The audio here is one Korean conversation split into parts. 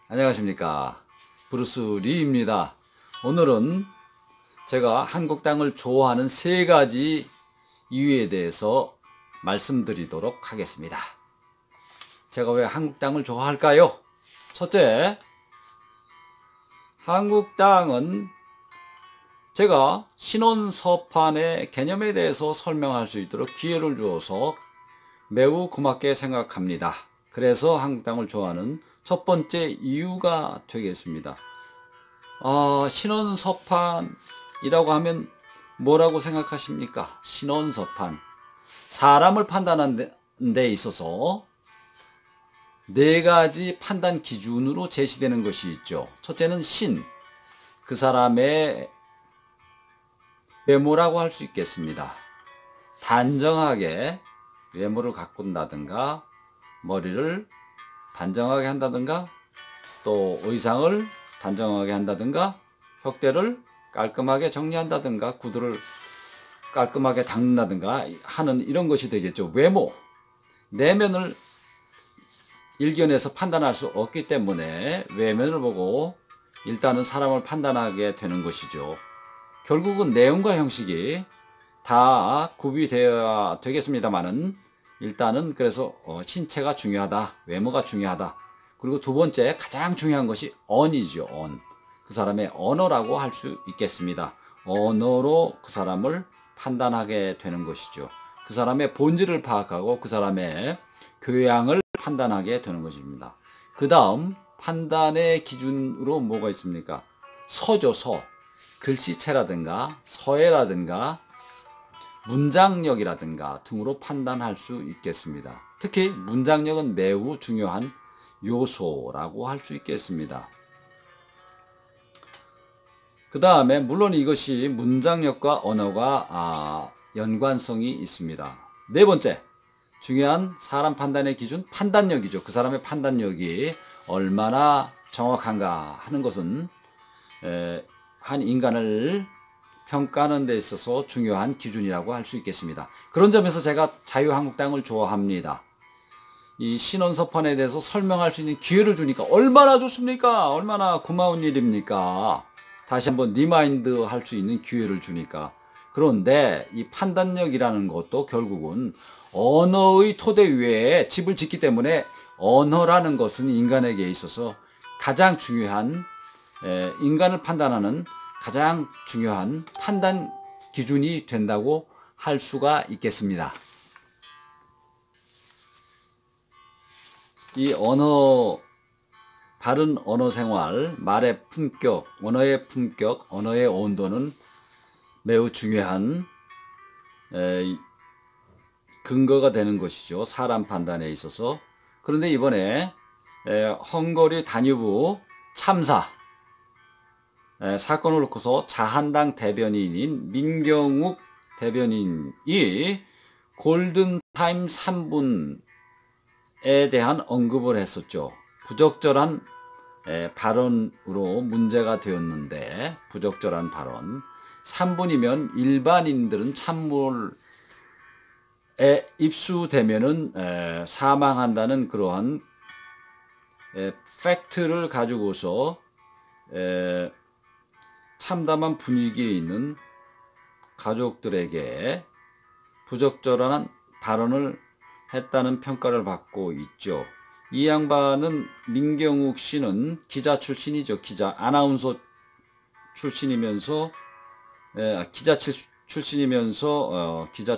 안녕하십니까, 브루스 리입니다. 오늘은 제가 한국 땅을 좋아하는 세 가지 이유에 대해서 말씀드리도록 하겠습니다. 제가 왜 한국 땅을 좋아할까요? 첫째, 한국 땅은 제가 신혼서판의 개념에 대해서 설명할 수 있도록 기회를 주어서 매우 고맙게 생각합니다. 그래서 한국 땅을 좋아하는 첫 번째 이유가 되겠습니다. 신혼서판이라고 하면 뭐라고 생각하십니까? 신혼서판. 사람을 판단하는 데 있어서 네 가지 판단 기준으로 제시되는 것이 있죠. 첫째는 그 사람의 외모라고 할 수 있겠습니다. 단정하게 외모를 가꾼다든가, 머리를 단정하게 한다든가, 또 의상을 단정하게 한다든가, 혁대를 깔끔하게 정리한다든가, 구두를 깔끔하게 닦는다든가 하는 이런 것이 되겠죠. 외모, 내면을 일견에서 판단할 수 없기 때문에 외면을 보고 일단은 사람을 판단하게 되는 것이죠. 결국은 내용과 형식이 다 구비되어야 되겠습니다만은 일단은 그래서 신체가 중요하다, 외모가 중요하다. 그리고 두 번째 가장 중요한 것이 언이죠. 그 사람의 언어라고 할 수 있겠습니다. 언어로 그 사람을 판단하게 되는 것이죠. 그 사람의 본질을 파악하고 그 사람의 교양을 판단하게 되는 것입니다. 그 다음 판단의 기준으로 뭐가 있습니까? 서죠. 글씨체라든가 서예라든가 문장력이라든가 등으로 판단할 수 있겠습니다. 특히 문장력은 매우 중요한 요소라고 할 수 있겠습니다. 그 다음에 물론 이것이 문장력과 언어가 연관성이 있습니다. 네 번째, 중요한 사람 판단의 기준, 판단력이죠. 그 사람의 판단력이 얼마나 정확한가 하는 것은 한 인간을 평가하는 데 있어서 중요한 기준이라고 할 수 있겠습니다. 그런 점에서 제가 자유한국당을 좋아합니다. 이 신혼서판에 대해서 설명할 수 있는 기회를 주니까 얼마나 좋습니까? 얼마나 고마운 일입니까? 다시 한번 리마인드 할 수 있는 기회를 주니까. 그런데 이 판단력이라는 것도 결국은 언어의 토대 위에 집을 짓기 때문에 언어라는 것은 인간에게 있어서 가장 중요한, 인간을 판단하는 가장 중요한 판단 기준이 된다고 할 수가 있겠습니다. 이 바른 언어 생활, 말의 품격, 언어의 온도는 매우 중요한 근거가 되는 것이죠. 사람 판단에 있어서. 그런데 이번에 헝가리 다뉴브 참사 사건을 놓고서 자한당 대변인인 민경욱 대변인이 골든타임 3분에 대한 언급을 했었죠. 부적절한 발언으로 문제가 되었는데, 부적절한 발언 3분이면 일반인들은 찬물에 입수되면은 사망한다는 그러한 팩트를 가지고서 참담한 분위기에 있는 가족들에게 부적절한 발언을 했다는 평가를 받고 있죠. 이 양반은, 민경욱 씨는 기자 출신이죠. 아나운서 출신이면서 기자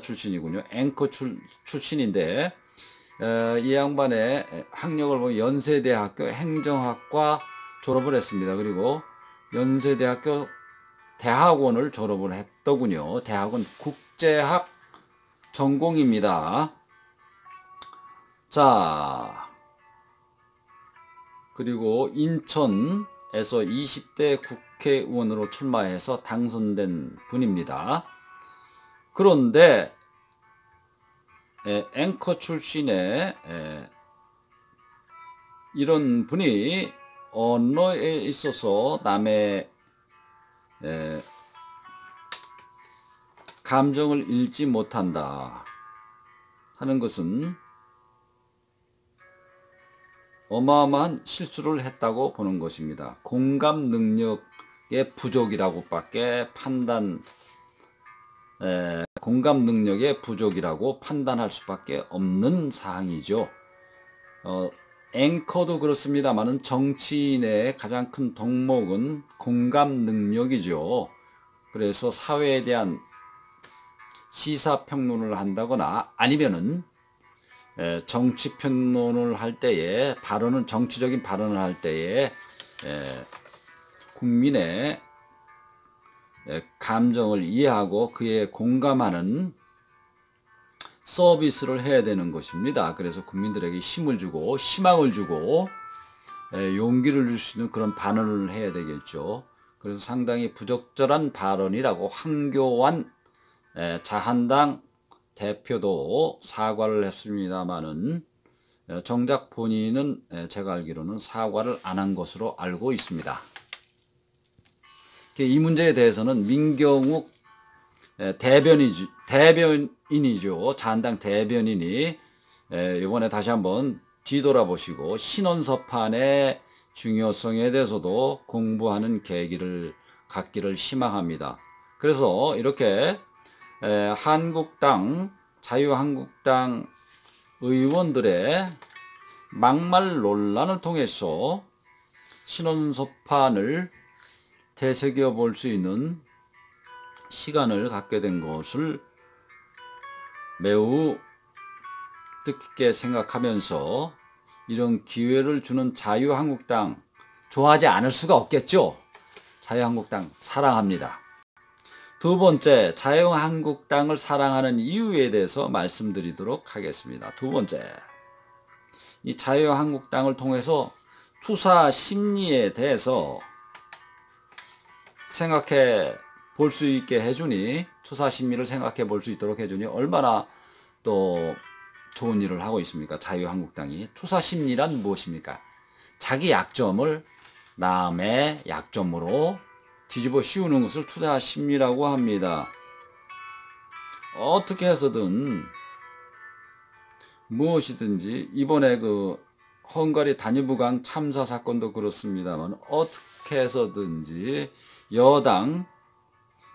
출신이군요. 앵커 출신인데, 이 양반의 학력을 보면 연세대학교 행정학과 졸업을 했습니다. 그리고 연세대학교 대학원을 졸업을 했더군요. 대학원 국제학 전공입니다. 자, 그리고 인천에서 20대 국회의원으로 출마해서 당선된 분입니다. 그런데 앵커 출신의 이런 분이 언어에 있어서 남의 감정을 읽지 못한다 하는 것은 어마어마한 실수를 했다고 보는 것입니다. 공감 능력의 부족이라고 공감 능력의 부족이라고 판단할 수밖에 없는 사항이죠. 앵커도 그렇습니다만은 정치인의 가장 큰 덕목은 공감 능력이죠. 그래서 사회에 대한 시사평론을 한다거나 아니면은 정치평론을 할 때에 정치적인 발언을 할 때에 국민의 감정을 이해하고 그에 공감하는 서비스를 해야 되는 것입니다. 그래서 국민들에게 힘을 주고 희망을 주고 용기를 줄 수 있는 그런 발언을 해야 되겠죠. 그래서 상당히 부적절한 발언이라고 황교안 자한당 대표도 사과를 했습니다마는 정작 본인은 제가 알기로는 사과를 안 한 것으로 알고 있습니다. 이 문제에 대해서는 민경욱 대변인이죠. 자한당 대변인이 이번에 다시 한번 뒤돌아보시고 신원서판의 중요성에 대해서도 공부하는 계기를 갖기를 희망합니다. 그래서 이렇게 자유한국당 의원들의 막말 논란을 통해서 신원서판을 되새겨 볼 수 있는 시간을 갖게 된 것을 매우 뜻깊게 생각하면서 이런 기회를 주는 자유한국당 좋아하지 않을 수가 없겠죠. 자유한국당 사랑합니다. 두 번째, 자유한국당을 사랑하는 이유에 대해서 말씀드리도록 하겠습니다. 두 번째, 이 자유한국당을 통해서 투사 심리에 대해서 생각해 볼 수 있게 해주니, 투사 심리를 생각해 볼 수 있도록 해주니 얼마나 또 좋은 일을 하고 있습니까? 자유한국당이. 투사 심리란 무엇입니까? 자기 약점을 남의 약점으로 뒤집어 씌우는 것을 투사 심리라고 합니다. 어떻게 해서든 무엇이든지 이번에 그 헝가리 다뉴브강 참사 사건도 그렇습니다만 어떻게 해서든지 여당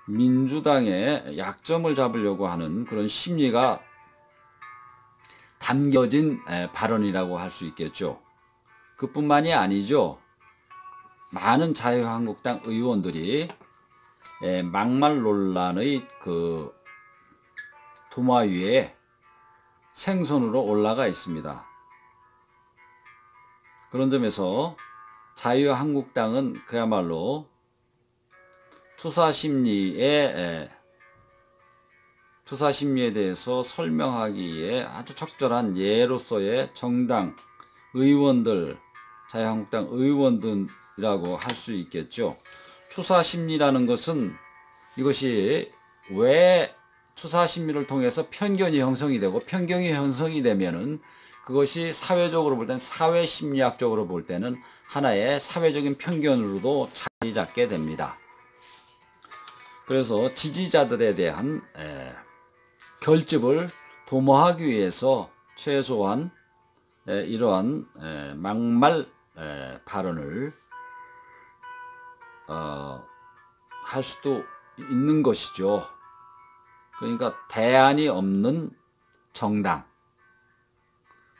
민주당의 약점을 잡으려고 하는 그런 심리가 담겨진 발언이라고 할 수 있겠죠. 그뿐만이 아니죠. 많은 자유한국당 의원들이 막말 논란의 그 도마 위에 생선으로 올라가 있습니다. 그런 점에서 자유한국당은 그야말로 투사 심리에 대해서 설명하기에 아주 적절한 예로서의 정당 의원들, 자유한국당 의원들이라고 할 수 있겠죠. 투사 심리라는 것은 이것이 왜 투사 심리를 통해서 편견이 형성이 되고 편견이 형성이 되면은 그것이 사회적으로 볼 때는 사회 심리학적으로 볼 때는 하나의 사회적인 편견으로도 자리 잡게 됩니다. 그래서 지지자들에 대한 결집을 도모하기 위해서 최소한 이러한 막말 발언을 할 수도 있는 것이죠. 그러니까 대안이 없는 정당,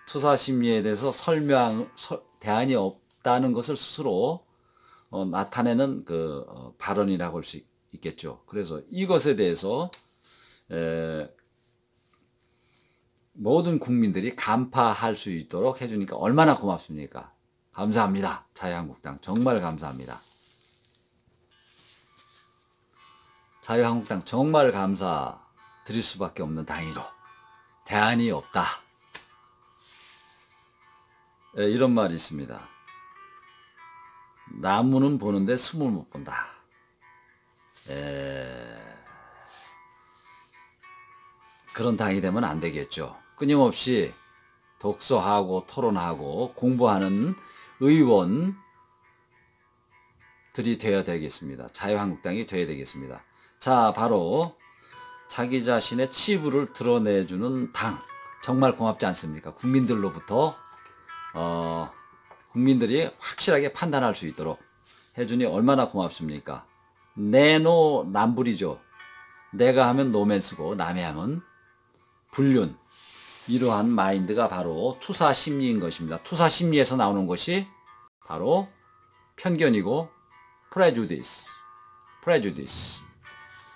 투사 심리에 대해서 대안이 없다는 것을 스스로 나타내는 그 발언이라고 할 수 있겠죠. 그래서 이것에 대해서 모든 국민들이 간파할 수 있도록 해주니까 얼마나 고맙습니까? 감사합니다. 자유한국당 정말 감사합니다. 자유한국당 정말 감사드릴 수밖에 없는 당이죠. 대안이 없다. 이런 말이 있습니다. 나무는 보는데 숨을 못 본다. 그런 당이 되면 안 되겠죠. 끊임없이 독서하고 토론하고 공부하는 의원들이 되어야 되겠습니다. 자유한국당이 되어야 되겠습니다. 자, 바로 자기 자신의 치부를 드러내주는 당. 정말 고맙지 않습니까? 국민들로부터 국민들이 확실하게 판단할 수 있도록 해주니 얼마나 고맙습니까? 내노남불이죠. 내가 하면 노맨스고 남이 하면 불륜. 이러한 마인드가 바로 투사심리인 것입니다. 투사심리에서 나오는 것이 바로 편견이고 프레주디스.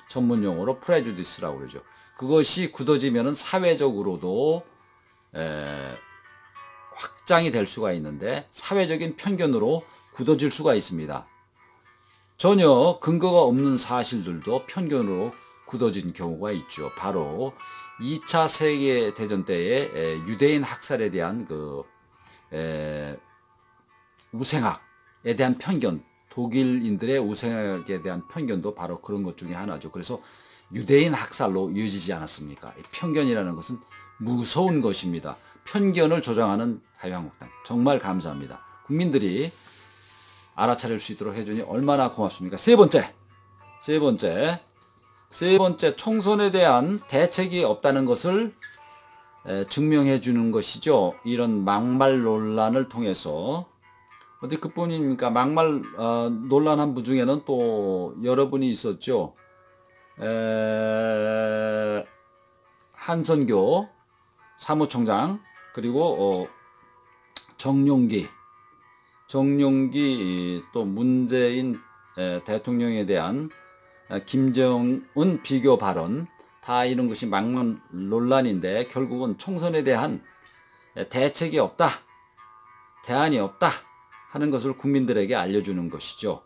전문용어로 프레주디스라고 그러죠. 그것이 굳어지면 사회적으로도 확장이 될 수가 있는데 사회적인 편견으로 굳어질 수가 있습니다. 전혀 근거가 없는 사실들도 편견으로 굳어진 경우가 있죠. 바로 2차 세계대전 때의 유대인 학살에 대한 우생학에 대한 편견, 독일인들의 우생학에 대한 편견도 바로 그런 것 중에 하나죠. 그래서 유대인 학살로 이어지지 않았습니까? 편견이라는 것은 무서운 것입니다. 편견을 조장하는 자유한국당 정말 감사합니다. 국민들이 알아차릴 수 있도록 해주니 얼마나 고맙습니까? 세 번째 총선에 대한 대책이 없다는 것을 증명해 주는 것이죠. 이런 막말 논란을 통해서 어디 그뿐입니까? 막말 논란한 분 중에는 또 여러분이 있었죠. 한선교 사무총장 그리고 정용기 또 문재인 대통령에 대한 김정은 비교 발언 다 이런 것이 막말 논란인데 결국은 총선에 대한 대책이 없다, 대안이 없다 하는 것을 국민들에게 알려주는 것이죠.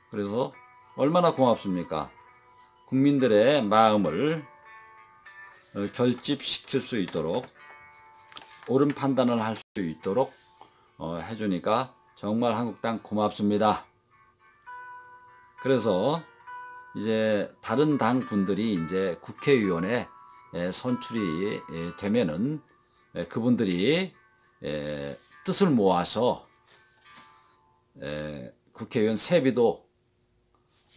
그래서 얼마나 고맙습니까? 국민들의 마음을 결집시킬 수 있도록 옳은 판단을 할 수 있도록 해주니까 정말 한국당 고맙습니다. 그래서 이제 다른 당 분들이 이제 국회의원에 선출이 되면은 그분들이 뜻을 모아서 국회의원 세비도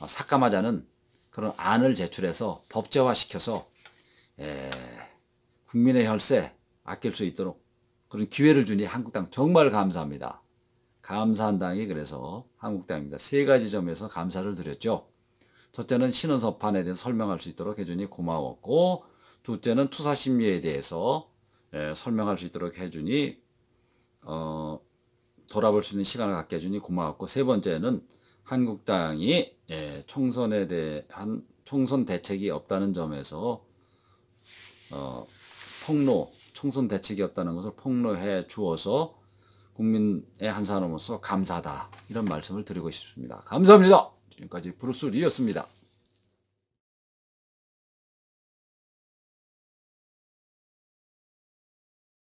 삭감하자는 그런 안을 제출해서 법제화시켜서 국민의 혈세 아낄 수 있도록 그런 기회를 주니 한국당 정말 감사합니다. 감사한 당이 그래서 한국당입니다. 세 가지 점에서 감사를 드렸죠. 첫째는 신원섭판에 대해서 설명할 수 있도록 해주니 고마웠고, 둘째는 투사심리에 대해서 설명할 수 있도록 해주니 돌아볼 수 있는 시간을 갖게 해주니 고마웠고, 세 번째는 한국당이 총선에 대한 총선 대책이 없다는 점에서 총선 대책이 없다는 것을 폭로해 주어서 국민의 한 사람으로서 감사하다 이런 말씀을 드리고 싶습니다. 감사합니다. 지금까지 브루스 리였습니다.